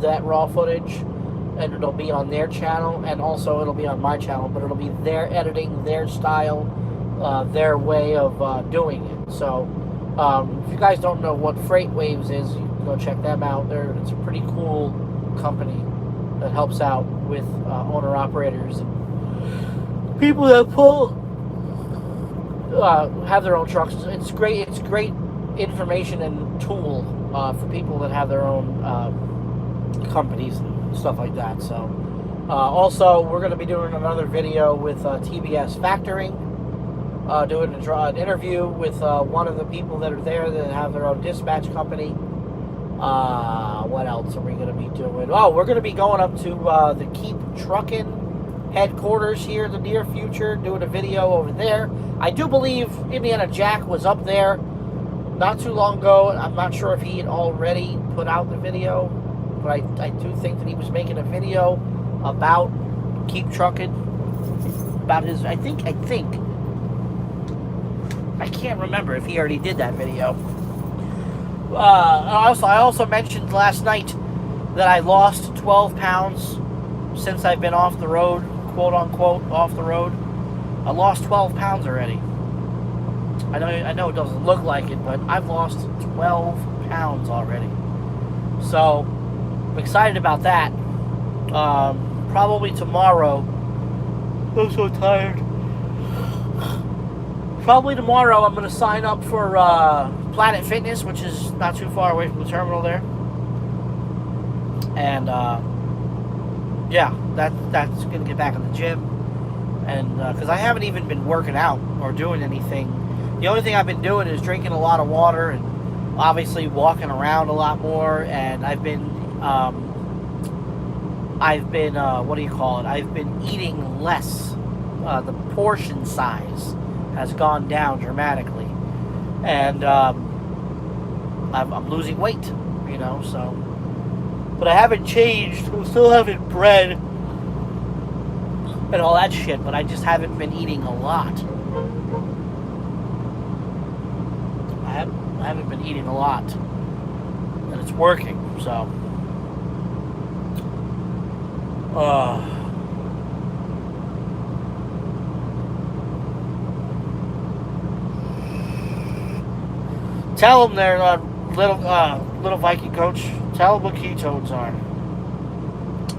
that raw footage, and it'll be on their channel, and also it'll be on my channel, but it'll be their editing, their style, their way of doing it. So if you guys don't know what Freight Waves is, you can go check them out. It's a pretty cool company that helps out with owner-operators and people that have their own trucks. It's great information and tool for people that have their own companies and stuff like that. So also we're going to be doing another video with TBS Factoring, doing an interview with one of the people that are there that have their own dispatch company. What else are we going to be doing? Oh, we're going to be going up to the Keep Truckin' headquarters here in the near future, doing a video over there. I do believe Indiana Jack was up there not too long ago. I'm not sure if he had already put out the video, but I do think that he was making a video about Keep Truckin', about his, I think, I can't remember if he already did that video. I also mentioned last night that I lost 12 pounds since I've been off the road, quote unquote, off the road. I lost 12 pounds already. I know it doesn't look like it, but I've lost 12 pounds already. So I'm excited about that. Probably tomorrow. I'm so tired. Probably tomorrow I'm going to sign up for Planet Fitness, which is not too far away from the terminal there. And yeah, that's going to get back in the gym. And because I haven't even been working out or doing anything. The only thing I've been doing is drinking a lot of water and obviously walking around a lot more. And I've been what do you call it? I've been eating less. The portion size has gone down dramatically, and I'm losing weight, you know. So, but I haven't changed. I'm still having bread and all that shit, but I just haven't been eating a lot. I haven't been eating a lot, and it's working. So, tell them there, little Viking coach. Tell them what ketones are.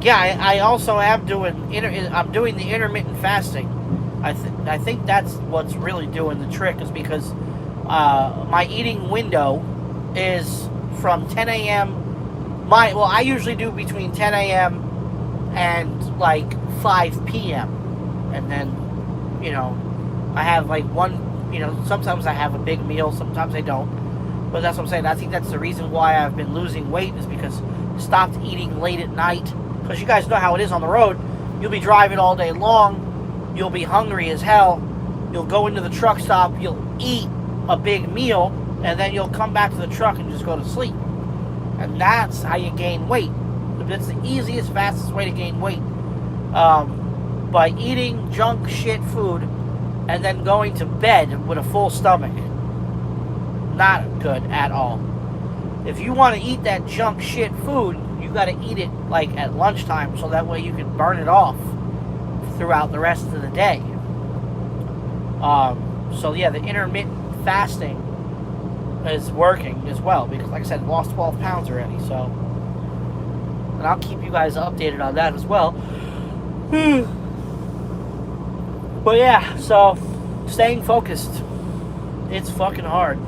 Yeah, I also am doing. I'm doing the intermittent fasting. I think that's what's really doing the trick, is because my eating window is from 10 a.m. I usually do between 10 a.m. and like 5 p.m. And then, you know, I have like one, you know, sometimes I have a big meal, sometimes I don't. But that's what I'm saying. I think that's the reason why I've been losing weight, is because I stopped eating late at night. Because you guys know how it is on the road. You'll be driving all day long. You'll be hungry as hell. You'll go into the truck stop. You'll eat a big meal. And then you'll come back to the truck and just go to sleep. And that's how you gain weight. It's the easiest, fastest way to gain weight. By eating junk shit food and then going to bed with a full stomach. Not good at all. If you want to eat that junk shit food, you got to eat it like at lunchtime, so that way you can burn it off throughout the rest of the day. So yeah, the intermittent fasting is working as well, because like I said, I lost 12 pounds already. So, and I'll keep you guys updated on that as well. But yeah, so staying focused, it's fucking hard.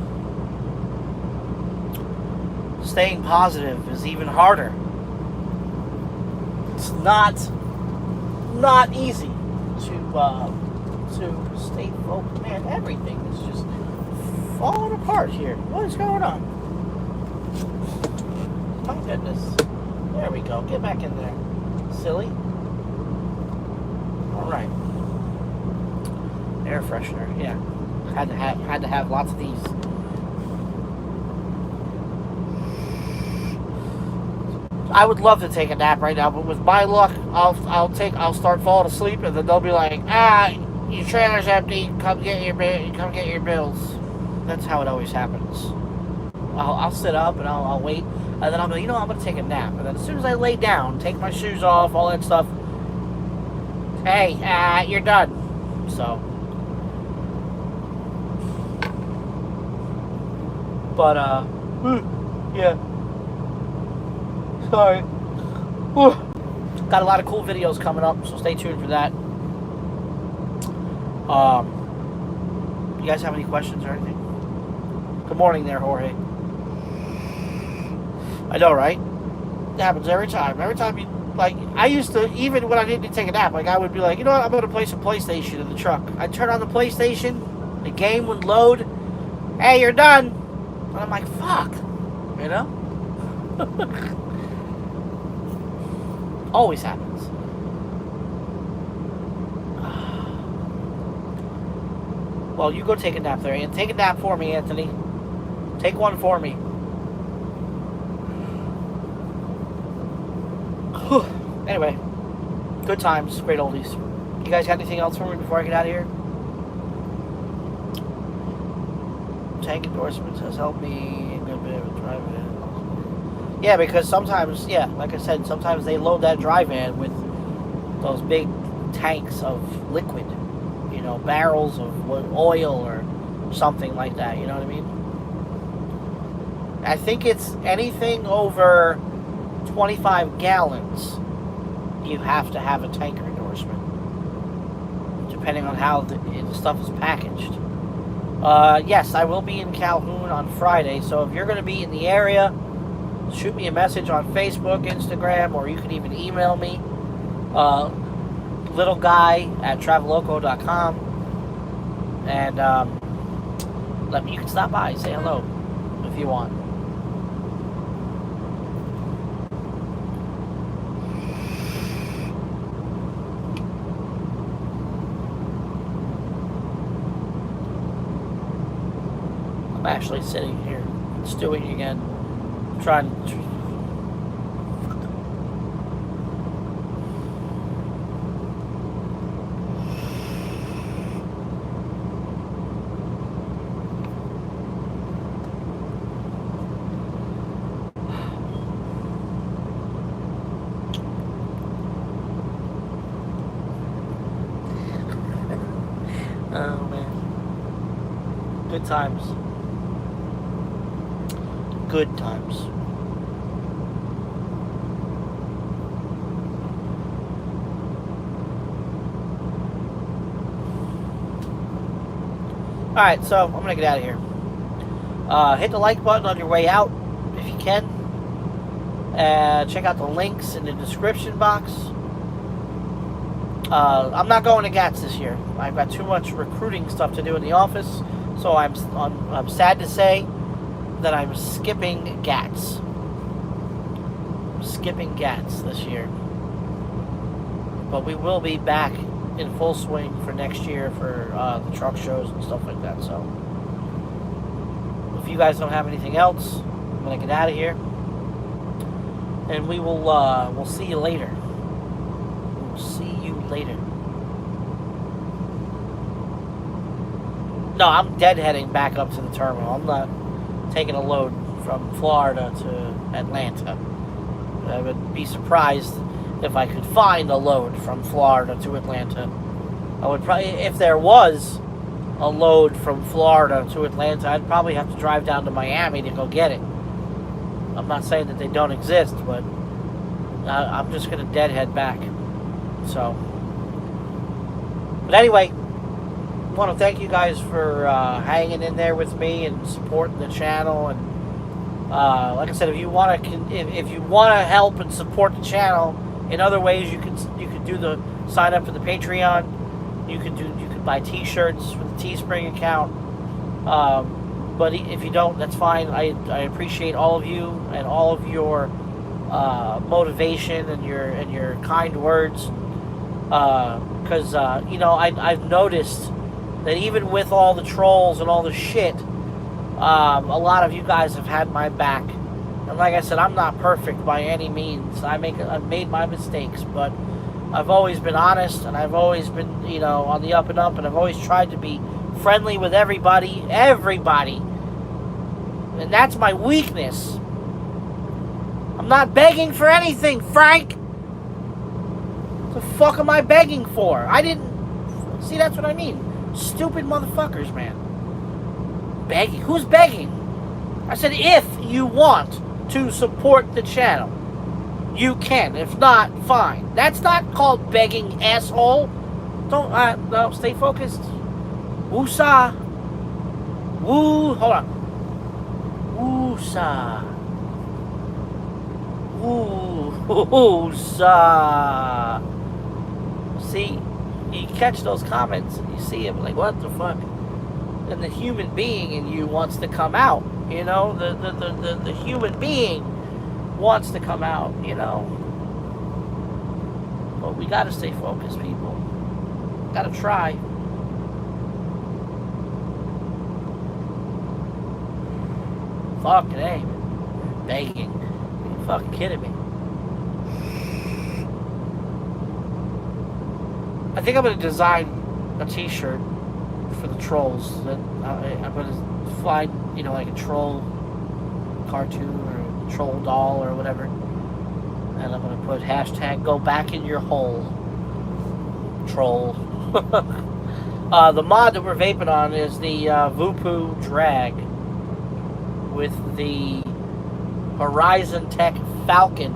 Staying positive is even harder. It's not easy to stay focused. Man, everything is just falling apart here. What is going on? My goodness. There we go. Get back in there, silly. All right. Air freshener. Yeah. Had to have lots of these. I would love to take a nap right now, but with my luck, I'll start falling asleep, and then they'll be like, your trailer's empty. Come get your bills. That's how it always happens. I'll sit up and I'll wait, and then I'll be like, you know, I'm gonna take a nap, and then as soon as I lay down, take my shoes off, all that stuff. Hey, you're done. So, but yeah. Sorry. Got a lot of cool videos coming up, so stay tuned for that. You guys have any questions or anything? Good morning there, Jorge. I know, right? It happens every time. Every time you, like, I used to, even when I didn't take a nap, like, I would be like, you know what, I'm going to play some PlayStation in the truck. I'd turn on the PlayStation, the game would load, hey, you're done. And I'm like, fuck. You know? Always happens. Well, you go take a nap there, and take a nap for me, Anthony. Take one for me. Anyway, good times, great oldies. You guys got anything else for me before I get out of here? Tank endorsements has helped me a good bit with driving. Yeah, because sometimes, yeah, like I said, sometimes they load that dry van with those big tanks of liquid, you know, barrels of oil or something like that, you know what I mean? I think it's anything over 25 gallons, you have to have a tanker endorsement, depending on how the stuff is packaged. Yes, I will be in Calhoun on Friday, so if you're going to be in the area, shoot me a message on Facebook, Instagram, or you can even email me, littleguy@traveloko.com, and you can stop by, say hello if you want. I'm actually sitting here stewing again, trying to... Oh man, good times. Good times. Alright, so I'm gonna get out of here. Hit the like button on your way out if you can. Check out the links in the description box. I'm not going to GATS this year. I've got too much recruiting stuff to do in the office, so I'm sad to say that I'm skipping GATS. Skipping GATS this year. But we will be back in full swing for next year for the truck shows and stuff like that. So if you guys don't have anything else, I'm gonna get out of here, and we'll see you later. We'll see you later. No, I'm deadheading back up to the terminal. I'm not taking a load from Florida to Atlanta. I would be surprised if I could find a load from Florida to Atlanta. I would probably, if there was a load from Florida to Atlanta, I'd probably have to drive down to Miami to go get it. I'm not saying that they don't exist, but I'm just going to deadhead back. So, but anyway, I want to thank you guys for hanging in there with me and supporting the channel. And like I said, if you want to help and support the channel in other ways, you could do the sign up for the Patreon. You could buy T-shirts with the Teespring account. But if you don't, that's fine. I appreciate all of you and all of your motivation and your kind words. Because I've noticed that even with all the trolls and all the shit, a lot of you guys have had my back. And like I said, I'm not perfect by any means. I've made my mistakes, but I've always been honest, and I've always been, on the up and up, and I've always tried to be friendly with everybody. And that's my weakness. I'm not begging for anything, Frank. What the fuck am I begging for? See, that's what I mean. Stupid motherfuckers, man. Begging? Who's begging? I said, if you want to support the channel, you can. If not, fine. That's not called begging, asshole. No, stay focused. Woosah. Hold on. Woosah. Woosah. See, you catch those comments, and you see them like, what the fuck? And the human being in you wants to come out. The human being wants to come out, But we gotta stay focused, people. Gotta try. Fucking A. Begging. Are you fucking kidding me? I think I'm gonna design a T-shirt for the trolls. That I'm gonna find, like a troll cartoon or a troll doll or whatever, and I'm gonna put hashtag go back in your hole, troll. The mod that we're vaping on is the Voopoo Drag with the Horizon Tech Falcon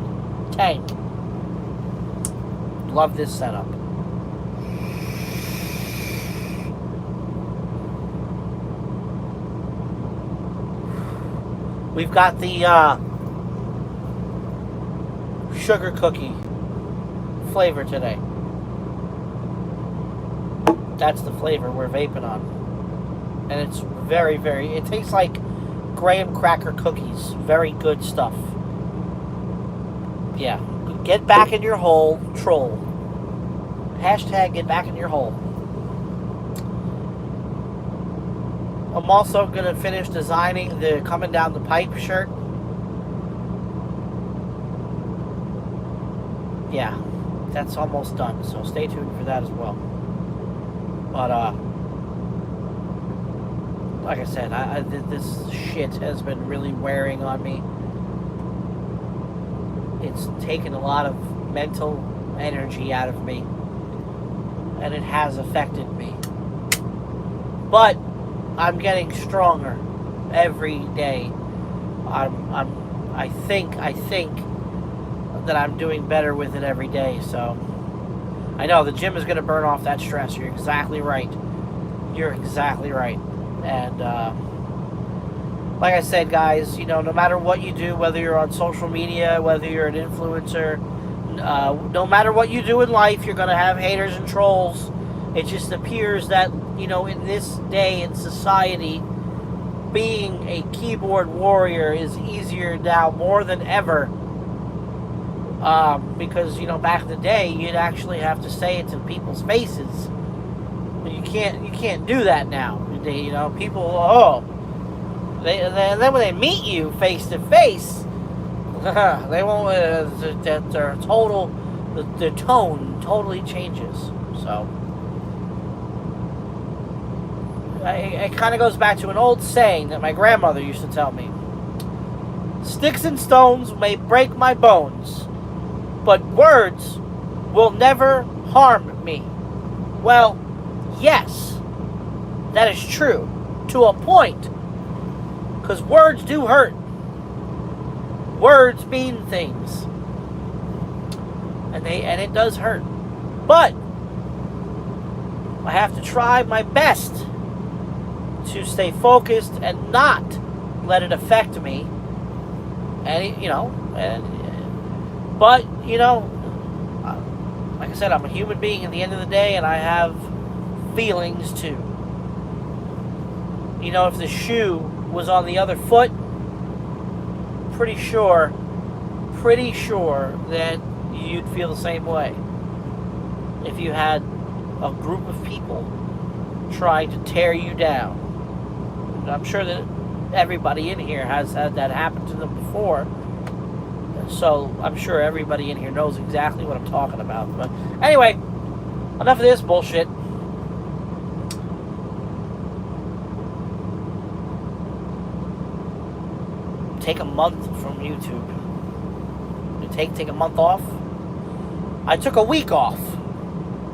tank. Love this setup. We've got the sugar cookie flavor today. That's the flavor we're vaping on. And it's very, very, it tastes like graham cracker cookies. Very good stuff. Yeah. Get back in your hole, troll. Hashtag get back in your hole. I'm also going to finish designing the Coming Down the Pipe shirt. Yeah, that's almost done, so stay tuned for that as well. But, like I said, this shit has been really wearing on me. It's taken a lot of mental energy out of me, and it has affected me. But I'm getting stronger every day. I think that I'm doing better with it every day. So I know the gym is going to burn off that stress. You're exactly right. You're exactly right. And like I said, guys, no matter what you do, whether you're on social media, whether you're an influencer, No matter what you do in life, you're going to have haters and trolls. It just appears that, in this day in society, being a keyboard warrior is easier now more than ever. Because, back in the day, you'd actually have to say it to people's faces. But you can't do that now. People, then when they meet you face to face, they won't. The tone totally changes. So it kind of goes back to an old saying that my grandmother used to tell me: "Sticks and stones may break my bones, but words will never harm me." Well, yes, that is true to a point, because words do hurt. Words mean things, and it does hurt. But I have to try my best to stay focused and not let it affect me. But like I said, I'm a human being at the end of the day, and I have feelings too. If the shoe was on the other foot, pretty sure that you'd feel the same way. If you had a group of people trying to tear you down. I'm sure that everybody in here has had that happen to them before. So I'm sure everybody in here knows exactly what I'm talking about. But anyway, enough of this bullshit. Take a month from YouTube. Take a month off. I took a week off.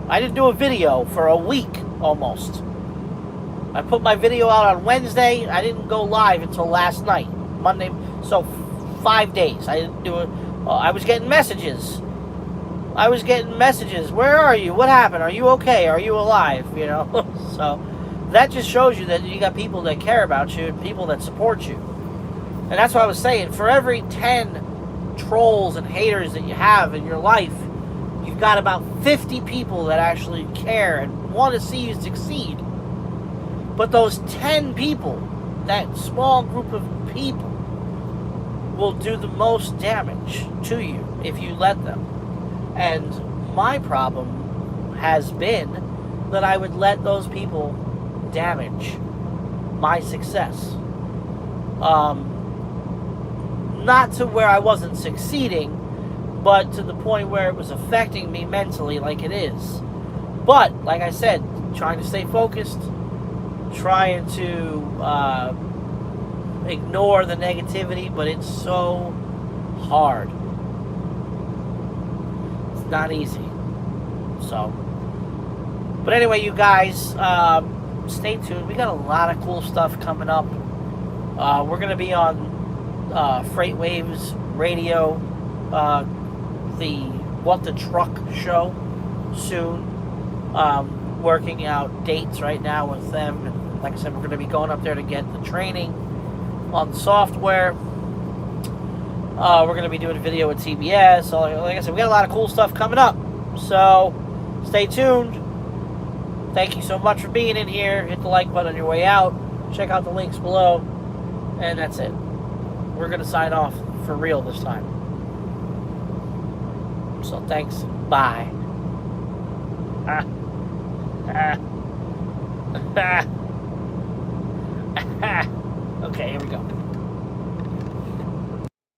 I didn't do a video for a week almost. I put my video out on Wednesday. I didn't go live until last night, Monday. So 5 days. I didn't do it. I was getting messages. Where are you? What happened? Are you okay? Are you alive? So that just shows you that you got people that care about you and people that support you. And that's what I was saying. For every 10 trolls and haters that you have in your life, you've got about 50 people that actually care and want to see you succeed. But those 10 people, that small group of people, will do the most damage to you if you let them. And my problem has been that I would let those people damage my success. Not to where I wasn't succeeding, but to the point where it was affecting me mentally like it is. But, like I said, trying to stay focused, trying to ignore the negativity, but it's so hard. It's not easy. So, but anyway, you guys, stay tuned. We got a lot of cool stuff coming up. We're going to be on Freight Waves Radio, the What the Truck show soon. Working out dates right now with them. And like I said, we're going to be going up there to get the training on the software. We're going to be doing a video with TBS. So like I said, we got a lot of cool stuff coming up. So stay tuned. Thank you so much for being in here. Hit the like button on your way out. Check out the links below. And that's it. We're going to sign off for real this time. So thanks. Bye. Okay, here we go.